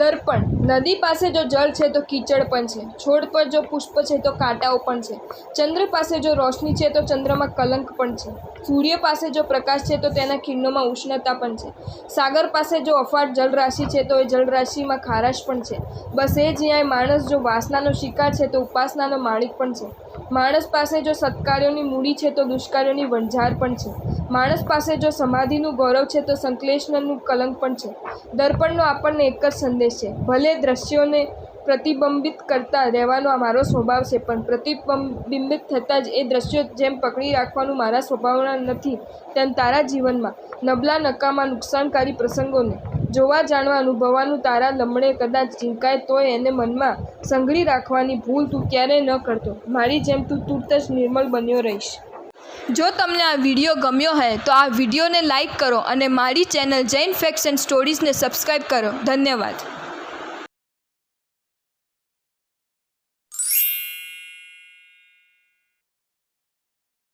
દર્પણ. નદી પાસે જો જળ છે તો કીચડ પણ છે. છોડ પર જો પુષ્પ છે તો કાંટાઓ પણ છે. ચંદ્ર પાસે જો રોશની છે તો ચંદ્રમાં કલંક પણ છે. સૂર્ય પાસે જો પ્રકાશ છે તો તેના કિરણોમાં ઉષ્ણતા પણ છે. સાગર પાસે જો અફાટ જલરાશિ છે તો એ જલરાશિમાં ખારાશ પણ છે. બસ એ જ ન્યાય માણસ જો વાસનાનો શિકાર છે તો ઉપાસનાનો માણિક પણ છે. માણસ પાસે જો સત્કાર્યોની મૂડી છે તો દુષ્કાર્યોની વણઝાર પણ છે. માણસ પાસે જો સમાધિનું ગૌરવ છે તો સંશ્લેષણનું કલંક પણ છે. દર્પણનો આપણને એક જ સંદેશ છે: ભલે દ્રશ્યોને પ્રતિબિંબિત કરતા રહેવાનો મારો સ્વભાવ છે, પણ પ્રતિબિંબિત થતાં જ એ દ્રશ્યો જેમ પકડી રાખવાનું મારા સ્વભાવમાં નથી, તેમ તારા જીવનમાં નબળા, નકામા, નુકસાનકારી પ્રસંગોને જોવા, જાણવા, અનુભવવાનું તારા લમણે કદાચ ઝીંકાય તોય એને મનમાં સંઘરી રાખવાની ભૂલ તું ક્યારેય ન કરતો. મારી જેમ તું તુર્ત જ નિર્મળ બન્યો રહીશ. જો તમને આ વિડીયો ગમ્યો હોય તો આ વિડીયોને લાઈક કરો અને મારી ચેનલ જૈન ફેક્ટ્સ એન્ડ સ્ટોરીઝને સબસ્ક્રાઈબ કરો. ધન્યવાદ.